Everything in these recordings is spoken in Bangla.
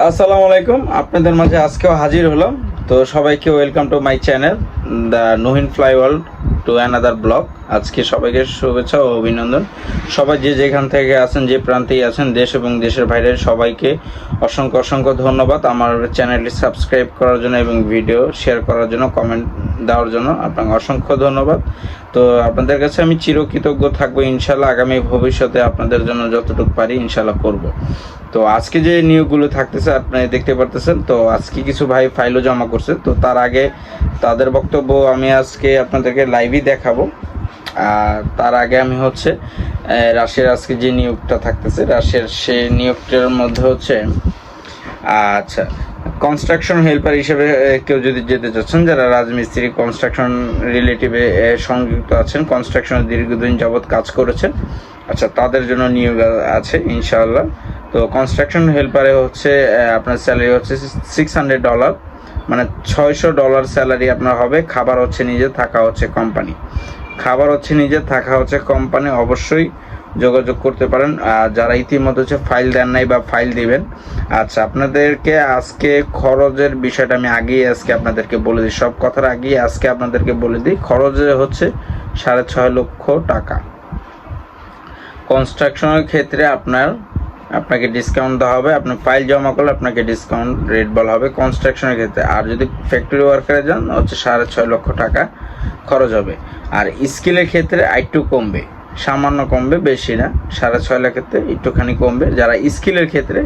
আসসালামু আলাইকুম। আপনাদের মাঝে আজকেও হাজির হলাম। তো সবাইকে welcome to my channel the Nuhin fly world to another blog. আজকে সবাইকে শুভেচ্ছা ও অভিনন্দন। সবাই যে যেখান থেকে আছেন, যে প্রান্তেই আছেন, দেশ এবং দেশের বাইরে সবাইকে অসংখ্য অসংখ্য ধন্যবাদ আমার চ্যানেলটি সাবস্ক্রাইব করার জন্য এবং ভিডিও শেয়ার করার জন্য, কমেন্ট দেওয়ার জন্য আপনাকে অসংখ্য ধন্যবাদ। তো আপনাদের কাছে আমি চিরকৃতজ্ঞ থাকবো। ইনশাল্লাহ আগামী ভবিষ্যতে আপনাদের জন্য যতটুকু পারি ইনশাল্লাহ করব। তো আজকে যে নিয়োগগুলো থাকতেছে আপনি দেখতে পারতেছেন। তো আজকে কিছু ভাই ফাইলও জমা করছে। তো তার আগে তাদের বক্তব্য আমি আজকে আপনাদেরকে লাইভই দেখাবো। আর তার আগে আমি রাশিয়ার আজকে যে নিয়োগটা থাকতেছে, রাশিয়ার সেই নিয়োগটার মধ্যে আচ্ছা, কনস্ট্রাকশন হেল্পার হিসেবে কেউ যদি যেতে চাচ্ছেন, যারা রাজমিস্ত্রি কনস্ট্রাকশন রিলেটিভে সংযুক্ত আছেন, কনস্ট্রাকশনে দীর্ঘদিন যাবৎ কাজ করেছেন, আচ্ছা তাদের জন্য নিয়োগ আছে ইনশাআল্লাহ। তো কনস্ট্রাকশন হেল্পারে আপনার স্যালারি $600, মানে $600 স্যালারি আপনার হবে। খাবার নিজে, থাকা কোম্পানি। খাবার নিজে, থাকা কোম্পানি। অবশ্যই যোগাযোগ করতে পারেন। যারা ইতিমধ্যে ফাইল দেন নাই বা ফাইল দিবেন। আচ্ছা, আপনাদেরকে আজকে খরচের বিষয়টা আমি আজকে আপনাদেরকে বলে দিই। সব কথার আগেই আজকে আপনাদেরকে বলে দিই, খরচে $6.5 লক্ষ টাকা। কনস্ট্রাকশনের ক্ষেত্রে আপনাকে ডিসকাউন্ট দেওয়া হবে। আপনি ফাইল জমা করলে আপনাকে ডিসকাউন্ট রেট বলা হবে কনস্ট্রাকশনের ক্ষেত্রে। আর যদি ফ্যাক্টরি ওয়ার্কারে যান $6.5 লক্ষ টাকা খরচ হবে। আর স্কিলের ক্ষেত্রে একটু কমবে, সামান্য কমবে, বেশি না। $6.5 লাখের ক্ষেত্রে একটুখানি কমবে যারা স্কিলের ক্ষেত্রে।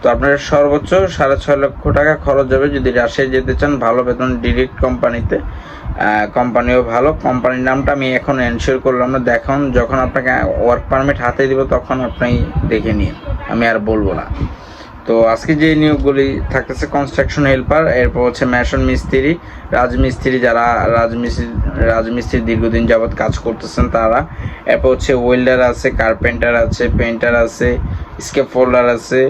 তো আপনার সর্বোচ্চ $6.5 লক্ষ টাকা খরচ হবে যদি রাশিয়ায় যেতে চান। ভালো বেতন, ডিরেক্ট কোম্পানিতে, কোম্পানিও ভালো। কোম্পানির নামটা আমি এখন এনশিওর করলাম না, দেখুন যখন আপনাকে ওয়ার্ক পারমিট হাতে দিব তখন আপনি দেখে নিন, আমি আর বলবো না। তো আজকে যে নিয়োগগুলি থাকতেছে, কনস্ট্রাকশন হেল্পার, এরপর ম্যাশন মিস্ত্রি, রাজমিস্ত্রি, যারা রাজমিস্ত্রি দীর্ঘদিন যাবৎ কাজ করতেছেন তারা। এরপর ওয়েল্ডার আছে, কার্পেন্টার আছে, পেন্টার আছে, স্কেপ ফোল্ডার আছে,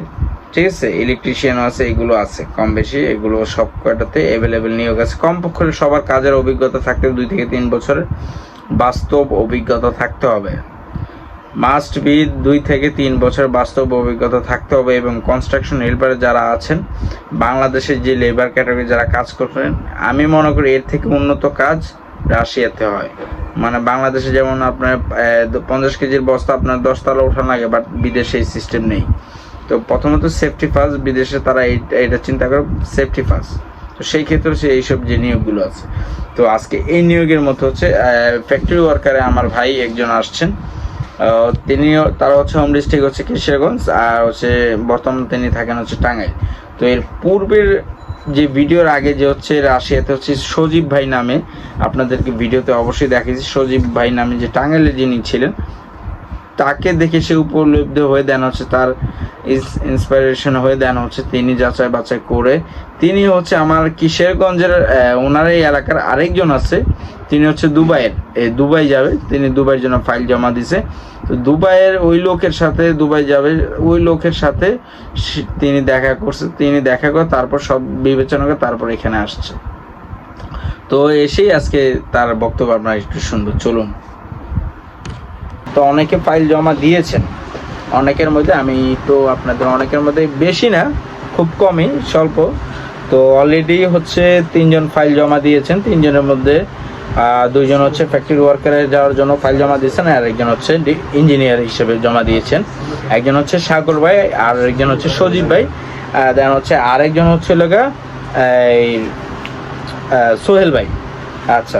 ঠিক আছে, ইলেকট্রিশিয়ান আছে, এগুলো আছে কম বেশি। এগুলো সব কয়টাতে অ্যাভেলেবেল নিয়োগ আছে। কমপক্ষে সবার কাজের অভিজ্ঞতা থাকতে 2 থেকে 3 বছরের বাস্তব অভিজ্ঞতা থাকতে হবে। মাস্ট বি 2 থেকে 3 বছর বাস্তব অভিজ্ঞতা থাকতে হবে। এবং কনস্ট্রাকশন হেল্পারে যারা আছেন, বাংলাদেশের যে লেবার ক্যাটাগরি যারা কাজ করবেন, আমি মনে করি এর থেকে উন্নত কাজ রাশিয়াতে হয়। মানে বাংলাদেশে যেমন আপনার 50 কেজির বস্তা আপনার 10 তলা ওঠানো লাগে, বাট বিদেশে এই সিস্টেম নেই। তো প্রথমত সেফটি ফার্স্ট, বিদেশে তারা এটা চিন্তা করে সেফটি ফার্স্ট। তো সেই ক্ষেত্রে এইসব যে নিয়োগগুলো আছে। তো আজকে এই নিয়োগের মতো ফ্যাক্টরি ওয়ার্কারে আমার ভাই একজন আসছেন। তারা হোম ডিস্ট্রিক্ট কিশোরগঞ্জ, আর বর্তমানে তিনি থাকেন টাঙ্গাইল। তো এর পূর্বের যে ভিডিওর আগে যে রাশিয়াতে সজীব ভাই নামে, আপনাদেরকে ভিডিওতে অবশ্যই দেখিয়েছি, সজীব ভাই নামে যে টাঙ্গাইলে যিনি ছিলেন, তাকে দেখে সে উপলব্ধ হয়ে দেন তার ইন্সপিরেশন হয়ে দেন তিনি যাচাই বাছাই করে তিনি আমার কিশোরগঞ্জের ওনার এই এলাকার আরেকজন আছে, তিনি দুবাইয়ের, দুবাই যাবে, তিনি দুবাইয়ের জন্য ফাইল জমা দিছে। তো দুবাইয়ের ওই লোকের সাথে, দুবাই যাবে ওই লোকের সাথে তিনি দেখা করে তারপর সব বিবেচনা করে তারপর এখানে আসছে। তো এসেই আজকে তার বক্তব্য আপনারা একটু শুনবো, চলুন। তো অনেকে ফাইল জমা দিয়েছেন, অনেকের মধ্যে আপনাদের অনেকের মধ্যে, বেশি না, খুব কমই, স্বল্প। তো অলরেডি 3 জন ফাইল জমা দিয়েছেন। 3 জনের মধ্যে 2 জন ফ্যাক্টরি ওয়ার্কারে যাওয়ার জন্য ফাইল জমা দিয়েছেন, আর একজন ইঞ্জিনিয়ার হিসেবে জমা দিয়েছেন। একজন সাগর ভাই, আর একজন সজীব ভাই, দেন আরেকজন সোহেল ভাই। আচ্ছা,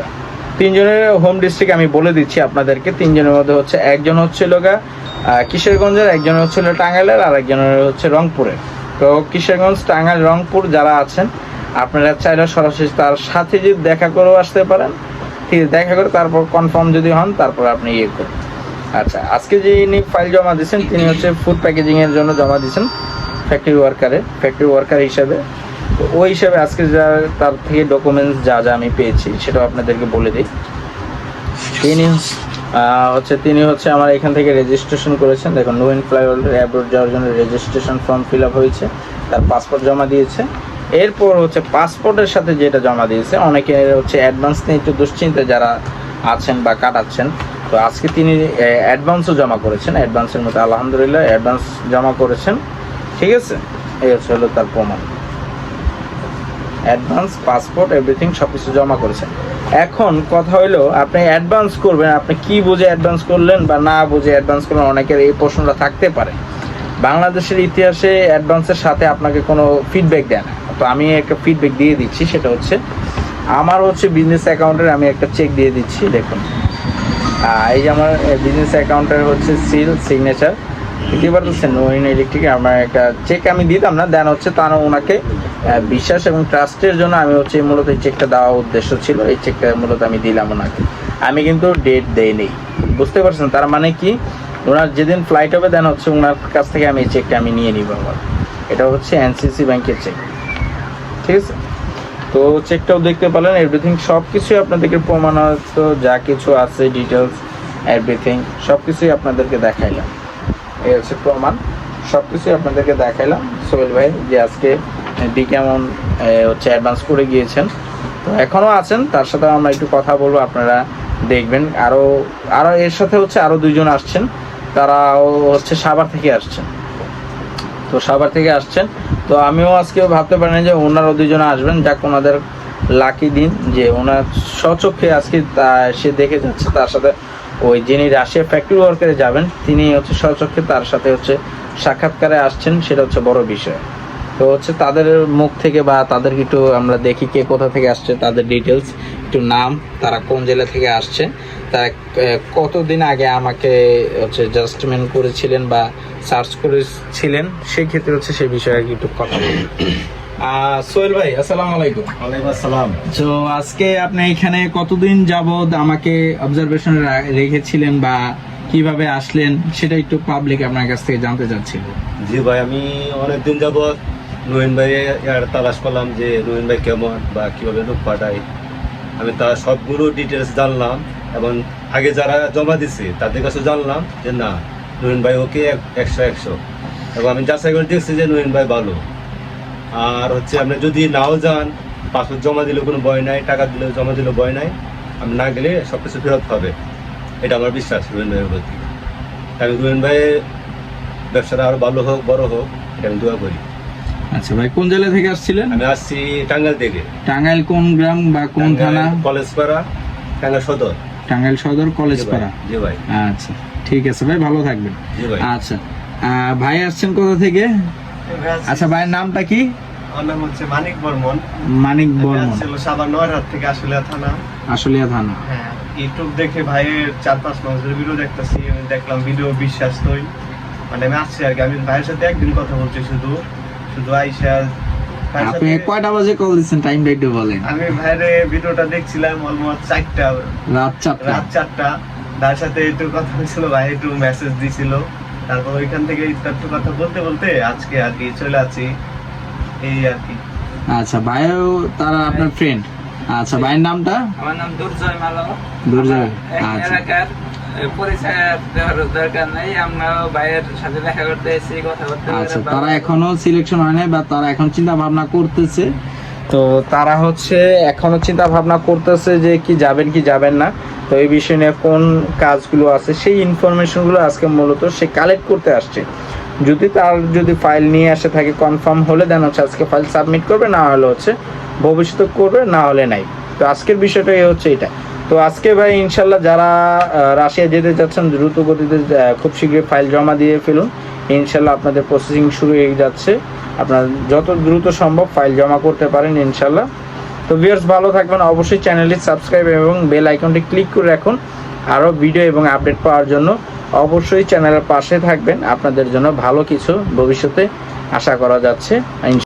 3 জনের হোম ডিস্ট্রিক্ট আমি বলে দিচ্ছি আপনাদেরকে। 3 জনের মধ্যে একজন কিশোরগঞ্জের, একজন টাঙ্গাইলের, আর একজনের রংপুরের। তো কিশোরগঞ্জ, টাঙ্গাইল, রংপুর যারা আছেন, আপনারা চাইলে সরাসরি তার সাথে যদি দেখা করেও আসতে পারেন, ঠিক আছে, দেখা করে তারপর কনফার্ম যদি হন তারপর আপনি করুন। আচ্ছা, আজকে যে ইনি ফাইল জমা দিয়েছেন তিনি ফুড প্যাকেজিংয়ের জন্য জমা দিয়েছেন ফ্যাক্টরি ওয়ার্কার হিসাবে। তো ওই হিসাবে আজকে তার থেকে ডকুমেন্টস যা আমি পেয়েছি সেটাও আপনাদেরকে বলে দিই। তিনি আমার এখান থেকে রেজিস্ট্রেশন করেছেন। দেখুন, নুহিন ফ্লাই ওয়ার্ল্ড অ্যাব্রোড যাওয়ার জন্য রেজিস্ট্রেশন ফর্ম ফিল আপ হয়েছে, তার পাসপোর্ট জমা দিয়েছে। এরপর পাসপোর্টের সাথে যেটা জমা দিয়েছে, অনেকে অ্যাডভান্স নিয়ে একটু দুশ্চিন্তা যারা আছেন বা কাটাচ্ছেন। তো আজকে তিনি অ্যাডভান্সও জমা করেছেন, অ্যাডভান্সের মধ্যে আলহামদুলিল্লাহ অ্যাডভান্স জমা করেছেন, ঠিক আছে। এই হলো তার প্রমাণ, অ্যাডভান্স, পাসপোর্ট, এভরিথিং সব কিছু জমা করেছেন। এখন কথা হলো আপনি অ্যাডভান্স করবেন, আপনি কি বুঝে অ্যাডভান্স করলেন বা না বুঝে অ্যাডভান্স করলেন, অনেকের এই প্রশ্নটা থাকতে পারে। বাংলাদেশের ইতিহাসে অ্যাডভান্সের সাথে আপনাকে কোনো ফিডব্যাক দেয় না, তো আমি একটা ফিডব্যাক দিয়ে দিচ্ছি। সেটা হচ্ছে আমার হচ্ছে বিজনেস অ্যাকাউন্টের আমি একটা চেক দিয়ে দিচ্ছি, দেখুন এই যে আমার বিজনেস অ্যাকাউন্টের হচ্ছে সিল, সিগনেচার দেখতে পারতেছেন, নহিন ইলেকট্রিক। আমার একটা চেক আমি দিতাম না, দেন হচ্ছে তারা ওনাকে বিশ্বাস এবং ট্রাস্টের জন্য আমি হচ্ছে মূলত এই চেকটা দেওয়া উদ্দেশ্য ছিল, এই চেকটা মূলত আমি দিলাম ওনাকে। আমি কিন্তু ডেট দেইনি, বুঝতে পারছেন? তার মানে কি, ওনার যেদিন ফ্লাইট হবে দেন হচ্ছে ওনার কাছ থেকে আমি এই চেকটা আমি নিয়ে নিব আবার। এটা হচ্ছে এনসিসি ব্যাংকের চেক, ঠিক আছে? তো চেকটাও দেখতে পেলেন, এভরিথিং সব কিছুই আপনাদেরকে প্রমাণিত যা কিছু আছে, ডিটেলস এভরিথিং সব কিছুই আপনাদেরকে দেখাইলাম। এই হচ্ছে প্রমাণ, সব কিছুই আপনাদেরকে দেখাইলাম। সোহেল ভাই যে আজকে কেমন হচ্ছে অ্যাডভান্স করে গিয়েছেন, তো এখনও আছেন, তার সাথে আমরা একটু কথা বলবো, আপনারা দেখবেন। আরও এর সাথে হচ্ছে আরও দুইজন আসছেন, তারাও হচ্ছে সাভার থেকে আসছেন। তো সাভার থেকে আসছেন, তো আমিও আজকেও ভাবতে পারি না যে ওনারও দুজনে আসবেন। যাক, ওনাদের লাকি দিন যে ওনার স্বচক্ষে আজকে সে দেখে যাচ্ছে, তার সাথে ওই যিনি রাশিয়া ফ্যাক্টরি ওয়ার্কারে যাবেন তিনি হচ্ছে স্বচক্ষে তার সাথে হচ্ছে সাক্ষাৎকারে আসছেন, সেটা হচ্ছে বড় বিষয়। তো হচ্ছে তাদের মুখ থেকে বা তাদেরকে একটু আমরা দেখি কে কোথা থেকে আসছে, তাদের ডিটেলস, একটু নাম, তারা কোন জেলা থেকে আসছে, তারা কতদিন আগে আমাকে হচ্ছে জাস্টমেন্ট করেছিলেন বা সার্চ করেছিলেন, সেই ক্ষেত্রে হচ্ছে সেই বিষয়ে একটু কথা বলি। সোহেল ভাই, আসসালামু আলাইকুম। ওয়ালাইকুম আসসালাম। তো আজকে আপনি এখানে কতদিন যাবত আমাকে অবজারভেশনে রেখেছিলেন বা কিভাবে আসলেন, সেটা একটু পাবলিক আপনার কাছ থেকে জানতে চাচ্ছিল। জি ভাই, আমি অনেকদিন যাবৎ নহিন ভাই তালাশ করলাম যে নহিন ভাই কেমন বা কিভাবে লোক পাঠায়। আমি তার সবগুলো ডিটেলস জানলাম এবং আগে যারা জমা দিছে তাদের কাছে জানলাম যে না, নহিন ভাই ওকে 100 এবং আমি যাচাই করে দেখছি যে নহিন ভাই ভালো। আর হচ্ছে আপনি যদি নাও যান, পাসপোর্ট জমা দিলেও কোনো ভয় নাই, টাকা দিলেও জমা দিলেও ভয় নাই, আমি না গেলে সব কিছু ফেরত পাবে, এটা আমার বিশ্বাস নহিন ভাইয়ের প্রতি। আমি নহিন ভাইয়ের ব্যবসাটা আরো ভালো হোক, বড় হোক, এটা আমি দোয়া করি। আচ্ছা ভাই, কোন জেলা থেকে আসছিলেন? আমি আসছি টাঙ্গাইল থেকে। টাঙ্গাইল কোন গ্রাম বা কোন থানা? কলেজপাড়া, টাঙ্গাইল সদর। টাঙ্গাইল সদর, কলেজপাড়া। জি ভাই। আচ্ছা ঠিক আছে ভাই, ভালো থাকবেন। জি ভাই। আচ্ছা ভাই আসছেন কোথা থেকে? আচ্ছা ভাইয়ের নামটা কি? আমার নাম হচ্ছে মানিক বর্মন। মানিক বর্মন, ছিল সাভার নয়হাট থেকে আশুলিয়া থানা। আশুলিয়া থানা। হ্যাঁ, ইউটিউব দেখে ভাইয়ের 4-5 মাসের ভিডিও দেখতেছি, আমি দেখলাম ভিডিও বিশ্বাস নই, মানে আমি আসছি আর কি। আমি ভাইয়ের সাথে একদিন কথা বলছি, শুধু আইসা। আপনি কয়টা বাজে কল দিচ্ছেন, টাইমটা একটু বলেন। আমি ভাইয়ের ভিডিওটা দেখছিলাম অলমোস্ট 4টা, রাত 4টা। তার সাথে একটু কথা হয়েছিল, ভাই একটু মেসেজ দিছিল, তারপর ওইখান থেকে একটু কথা বলতে বলতে আজকে আর কি চলে আসি, এই আর কি। আচ্ছা ভাইও তারা আপনার ফ্রেন্ড? আচ্ছা ভাইয়ের নামটা? আমার নাম দুর্জয় মালো। দুর্জয়। আচ্ছা, এলাকার পরিচয় দেওয়ার দরকার নাই, আমরা ভাইয়ের সাথে দেখা করতে এসেছি, কথা বলতে। আচ্ছা, তারা এখনো সিলেকশন হয় নাই বা তারা এখন চিন্তা ভাবনা করতেছে, তো তারা হচ্ছে এখনো চিন্তা ভাবনা করতেছে যে কি যাবেন কি যাবেন না। তো এই বিষয় নিয়ে কোন কাজগুলো আছে সেই ইনফরমেশনগুলো আজকে মূলত সে কালেক্ট করতে আসছে। যদি ফাইল নিয়ে আসে থাকে, কনফার্ম হলে দেন হচ্ছে আজকে ফাইল সাবমিট করবে, না হলে হচ্ছে ভবিষ্যতে করবে, না হলে নাই। তো আজকের বিষয়টা হচ্ছে এটা। তো আজকে ভাই ইনশাল্লাহ যারা রাশিয়া যেতে চাচ্ছেন দ্রুত গতিতে খুব শীঘ্রই ফাইল জমা দিয়ে ফেলুন, ইনশাল্লাহ আপনাদের প্রসেসিং শুরু হয়ে যাচ্ছে। আপনার যত দ্রুত সম্ভব ফাইল জমা করতে পারেন ইনশাল্লাহ। তো ভিউয়ার্স, ভালো থাকবেন, অবশ্যই চ্যানেলটি সাবস্ক্রাইব এবং বেল আইকনটি ক্লিক করে রাখুন আরও ভিডিও এবং আপডেট পাওয়ার জন্য। অবশ্যই চ্যানেলের পাশে থাকবেন, আপনাদের জন্য ভালো কিছু ভবিষ্যতে আশা করা যাচ্ছে।